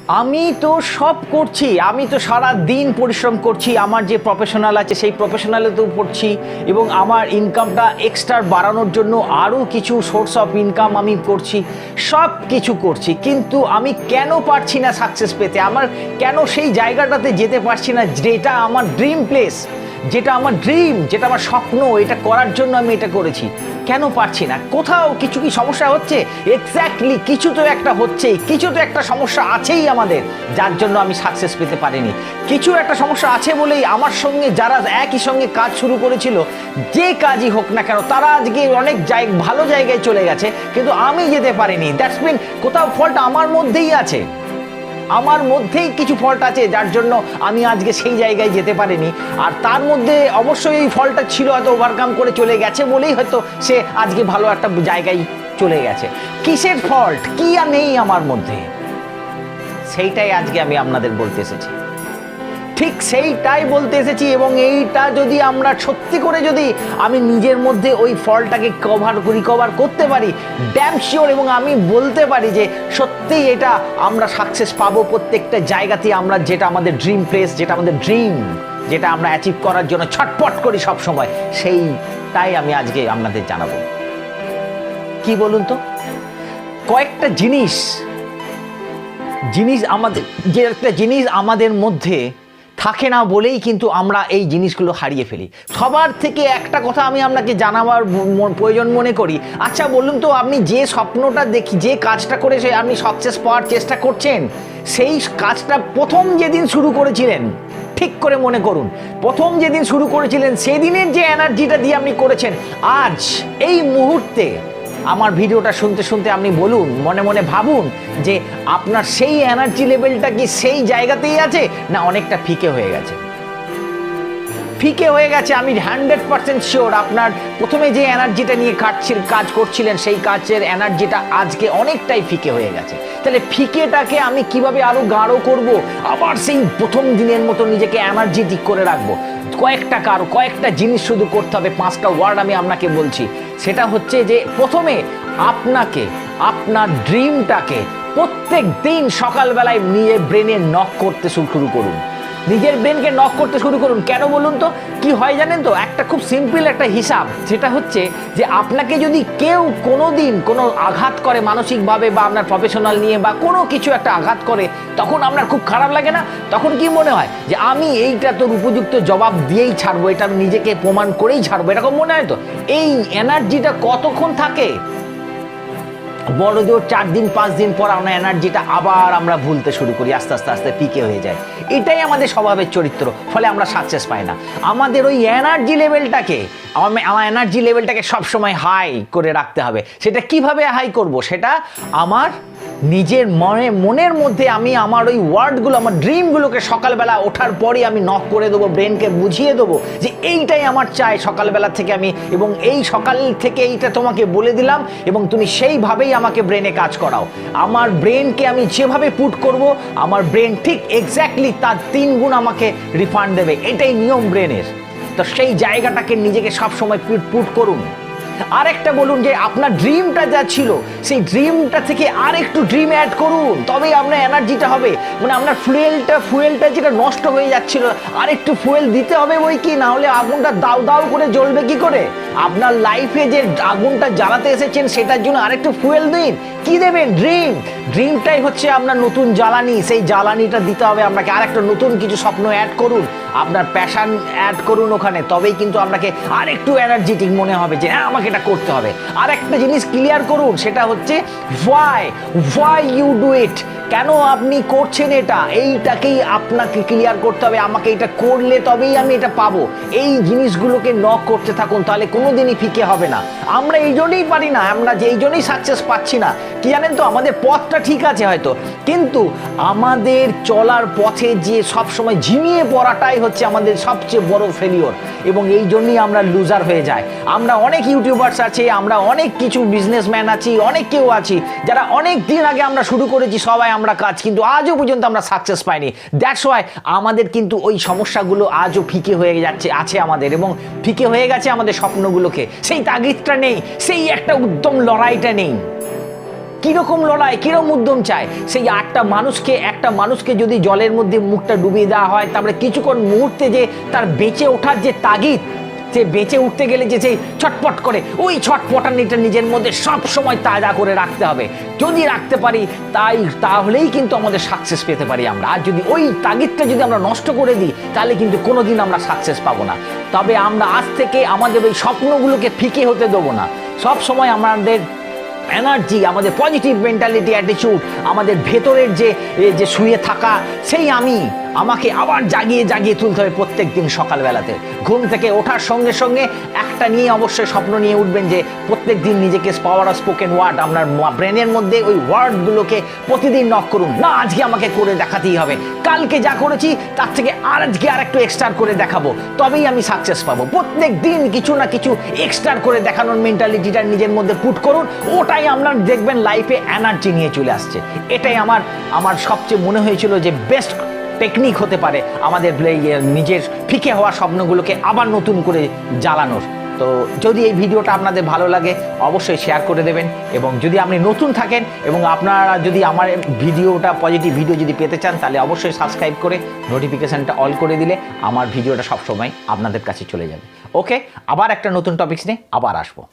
আমি তো সব করছি, আমি তো সারা দিন পরিশ্রম করছি, আমার যে প্রফেশনাল আছে সেই প্রফেশনালেতেও পড়ছি এবং আমার ইনকামটা এক্সট্রা বাড়ানোর জন্য আরও কিছু সোর্স অফ ইনকাম আমি করছি, সব কিছু করছি, কিন্তু আমি কেন পারছি না সাকসেস পেতে? আমার কেন সেই জায়গাটাতে যেতে পারছি না যেটা আমার ড্রিম প্লেস, যেটা আমার ড্রিম, যেটা আমার স্বপ্ন, এটা করার জন্য আমি এটা করেছি? কেন পারছি না? কোথাও কিছু কি সমস্যা হচ্ছে? এক্স্যাক্টলি কিছু তো একটা হচ্ছেই, কিছু তো একটা সমস্যা আছেই আমাদের, যার জন্য আমি সাকসেস পেতে পারিনি। কিছু একটা সমস্যা আছে বলেই আমার সঙ্গে যারা একই সঙ্গে কাজ শুরু করেছিল, যে কাজই হোক না কেন, তারা আজকে অনেক ভালো জায়গায় চলে গেছে, কিন্তু আমি যেতে পারিনি। দ্যাটস মিন কোথাও ফল্ট আমার মধ্যেই আছে, আমার মধ্যেই কিছু ফল্ট আছে, যার জন্য আমি আজকে সেই জায়গায় যেতে পারিনি। আর তার মধ্যে অবশ্যই এই ফল্টটা ছিল, হয়তো ওভারকাম করে চলে গেছে বলেই হয়তো সে আজকে ভালো একটা জায়গায় চলে গেছে। কিসের ফল্ট, কি আর নেই আমার মধ্যে, সেইটাই আজকে আমি আপনাদের বলতে এসেছি, ঠিক সেইটাই বলতে এসেছি। এবং এইটা যদি আমরা সত্যি করে যদি আমি নিজের মধ্যে ওই ফলটাকে রিকভার করতে পারি, ড্যাম শিওর, এবং আমি বলতে পারি যে সত্যিই এটা আমরা সাকসেস পাবো প্রত্যেকটা জায়গাতে। আমরা যেটা আমাদের ড্রিম প্লেস, যেটা আমাদের ড্রিম, যেটা আমরা অ্যাচিভ করার জন্য ছটপট করি সব সময়, সেইটাই আমি আজকে আপনাদের জানাবো। কি বলুন তো, কয়েকটা জিনিস আমাদের, যে একটা জিনিস আমাদের মধ্যে থাকে না বলেই কিন্তু আমরা এই জিনিসগুলো হারিয়ে ফেলি। সবার থেকে একটা কথা আমি আপনাকে জানাবার প্রয়োজন মনে করি। আচ্ছা বলুন তো, আপনি যে স্বপ্নটা দেখি, যে কাজটা করে আপনি সাকসেস পাওয়ার চেষ্টা করছেন, সেই কাজটা প্রথম যেদিন শুরু করেছিলেন, ঠিক করে মনে করুন, প্রথম যেদিন শুরু করেছিলেন সেদিনের যে এনার্জিটা দিয়ে আপনি করেছেন, আজ এই মুহূর্তে আমার ভিডিওটা শুনতে শুনতে আপনি বলুন, মনে মনে ভাবুন যে আপনার সেই এনার্জি লেভেলটা কি সেই জায়গাতেই আছে, না অনেকটা ফিকে হয়ে গেছে? ফিকে হয়ে গেছে, আমি 100% শিওর। আপনার প্রথমে যে এনার্জিটা নিয়ে কাজ করছিলেন, সেই কাজের এনার্জিটা আজকে অনেকটাই ফিকে হয়ে গেছে। তাহলে ফিকেটাকে আমি কিভাবে আরো গাঢ় করব, আবার সেই প্রথম দিনের মতো নিজেকে এনার্জেটিক করে রাখবো? কয়েকটা জিনিস শুধু করতে হবে, 5টা ওয়ার্ড আমি আপনাকে বলছি। সেটা হচ্ছে যে প্রথমে আপনাকে আপনার ড্রিমটাকে প্রত্যেক দিন সকালবেলায় নিজের ব্রেনে নক করতে শুরু করুন। নিজের ব্রেনকে নক করতে শুরু করুন। কেন বলুন তো? কি হয় জানেন তো? একটা খুব সিম্পল একটা হিসাব, সেটা হচ্ছে যে আপনাকে যদি কেউ কোনো দিন কোনো আঘাত করে মানসিকভাবে, বা আপনার প্রফেশনাল নিয়ে বা কোনো কিছু একটা আঘাত করে, তখন আপনার খুব খারাপ লাগে না? তখন কি মনে হয় যে আমি এইটা তোর উপযুক্ত জবাব দিয়েই ছাড়বো, এটা আমি নিজেকে প্রমাণ করেই ছাড়বো, এরকম মনে হয় তো? এই এনার্জিটা কতক্ষণ থাকে? বড় জোর 4 দিন 5 দিন পর আমরা এনার্জিটা আবার আমরা ভুলতে শুরু করি, আস্তে আস্তে আস্তে পিকে হয়ে যায়। এটাই আমাদের স্বভাবের চরিত্র, ফলে আমরা সাকসেস পাই না। আমাদের ওই এনার্জি লেভেলটাকে, আমার এনার্জি লেভেলটাকে সবসময় হাই করে রাখতে হবে। সেটা কিভাবে হাই করব? সেটা আমার নিজের মনের মধ্যে আমি আমার ওই ওয়ার্ডগুলো, আমার ড্রিমগুলোকে সকালবেলা ওঠার পরই আমি নক করে দেবো, ব্রেনকে বুঝিয়ে দেবো যে এইটাই আমার চাই সকালবেলা থেকে আমি, এবং এই সকাল থেকে এইটা তোমাকে বলে দিলাম, এবং তুমি সেইভাবেই আমাকে ব্রেনে কাজ করাও। আমার ব্রেনকে আমি যেভাবে পুট করব, আমার ব্রেন ঠিক এক্স্যাক্টলি তার 3 গুণ আমাকে রিফান্ড দেবে। এটাই নিয়ম ব্রেনের। তো সেই জায়গাটাকে নিজেকে সবসময় পুট করুন। আরেকটা বলুন যে আপনার ড্রিমটা যা ছিল, সেই ড্রিমটা থেকে আরেকটু ড্রিম অ্যাড করুন, তবেই আপনার এনার্জিটা হবে। মানে আপনার ফুয়েলটা যেটা নষ্ট হয়ে যাচ্ছিল, আরেকটু ফুয়েল দিতে হবে বই কি, না হলে আগুনটা দাউ দাউ করে জ্বলবে কি করে? আপনার লাইফে যে আগুনটা জ্বালাতে এসেছেন, সেটার জন্য আরেকটু ফুয়েল দিন। কি দেবেন? ড্রিমটাই হচ্ছে আপনার নতুন জ্বালানি। সেই জ্বালানিটা দিতে হবে আপনাকে। আরেকটা নতুন কিছু স্বপ্ন অ্যাড করুন, আপনার প্যাশন অ্যাড করুন ওখানে, তবেই কিন্তু আপনাকে আরেকটু এনার্জেটিক মনে হবে যে হ্যাঁ আমাকে এটা করতে হবে। আর একটা জিনিস ক্লিয়ার করুন, সেটা হচ্ছে why you do it, কেন আপনি করছেন এটা, এইটাকেই আপনাকে ক্লিয়ার করতে হবে। আমাকে এটা করলে তবেই আমি এটা পাবো। এই জিনিসগুলোকে নক করতে থাকুন, তাহলে কোনোদিনই ফিকে হবে না। আমরা এই জন্যই পারি না, আমরা যে এই জন্যই সাকসেস পাচ্ছি না, কি জানেন তো? আমাদের পথটা ঠিক আছে হয়তো, কিন্তু আমাদের চলার পথে যে সবসময় ঝিমিয়ে পড়াটাই হচ্ছে আমাদের সবচেয়ে বড় ফেলিওর, এবং এই জন্যই আমরা লুজার হয়ে যাই। আমরা অনেক ইউটিউবার্স আছে, আমরা অনেক কিছু বিজনেসম্যান আছি, অনেক কেউ আছি যারা অনেক দিন আগে আমরা শুরু করেছি সবাই আমরা কাজ, কিন্তু আজও পর্যন্ত আমরা সাকসেস পাইনি। দ্যাটস ওয়াই আমাদের কিন্তু ওই সমস্যাগুলো আজও ফিকে হয়ে যাচ্ছে, আছে আমাদের, এবং ফিকে হয়ে গেছে আমাদের স্বপ্নগুলোকে। সেই তাগিদটা নেই, সেই একটা উদ্যম লড়াইটা নেই। কীরকম লড়াই, কীরকম উদ্যম চায়। সেই একটা মানুষকে যদি জলের মধ্যে মুখটা ডুবিয়ে দেওয়া হয়, তারপরে কিছুক্ষণ মুহূর্তে যে তার বেঁচে ওঠার যে তাগিদ, যে বেঁচে উঠতে গেলে যে সেই ছটপট করে, ওই ছটপটানিটা নিজের মধ্যে সব সময় তাজা করে রাখতে হবে। যদি রাখতে পারি তাহলেই কিন্তু আমাদের সাকসেস পেতে পারি আমরা। আর যদি ওই তাগিদটা যদি আমরা নষ্ট করে দিই, তাহলে কিন্তু কোনোদিন আমরা সাকসেস পাবো না। তবে আমরা আজ থেকে আমাদের ওই স্বপ্নগুলোকে ফিকে হতে দেবো না। সব সময় আমাদের এনার্জি, আমাদের পজিটিভ মেন্টালিটি, অ্যাটিটিউড, আমাদের ভেতরের যে শুয়ে থাকা সেই আমাকে আবার জাগিয়ে তুলতে হবে প্রত্যেক দিন সকালবেলাতে। ঘুম থেকে ওঠার সঙ্গে সঙ্গে একটা নিয়ে অবশ্যই স্বপ্ন নিয়ে উঠবেন যে প্রত্যেক দিন নিজেকে পাওয়ার অফ স্পোকেন ওয়ার্ড, আপনার ব্রেনের মধ্যে ওই ওয়ার্ডগুলোকে প্রতিদিন নক করুন। না, আজকে আমাকে করে দেখাতেই হবে, কালকে যা করেছি তার থেকে আজকে আর একটু এক্সট্রা করে দেখাবো, তবেই আমি সাকসেস পাবো। প্রত্যেক দিন কিছু না কিছু এক্সট্রা করে দেখানোর মেন্টালিটিটা নিজের মধ্যে পুট করুন। ওটাই আপনার দেখবেন লাইফে এনার্জি নিয়ে চলে আসছে। এটাই আমার সবচেয়ে মনে হয়েছিল যে বেস্ট টেকনিক হতে পারে আমাদের নিজের ফিকে হওয়া স্বপ্নগুলোকে আবার নতুন করে জ্বালানোর। তো যদি এই ভিডিওটা আপনাদের ভালো লাগে অবশ্যই শেয়ার করে দেবেন, এবং যদি আপনি নতুন থাকেন এবং আপনারা যদি আমার ভিডিওটা পজিটিভ ভিডিও যদি পেতে চান, তাহলে অবশ্যই সাবস্ক্রাইব করে নোটিফিকেশানটা অল করে দিলে আমার ভিডিওটা সবসময় আপনাদের কাছে চলে যাবে। ওকে, আবার একটা নতুন টপিকস নিয়ে আবার আসবো।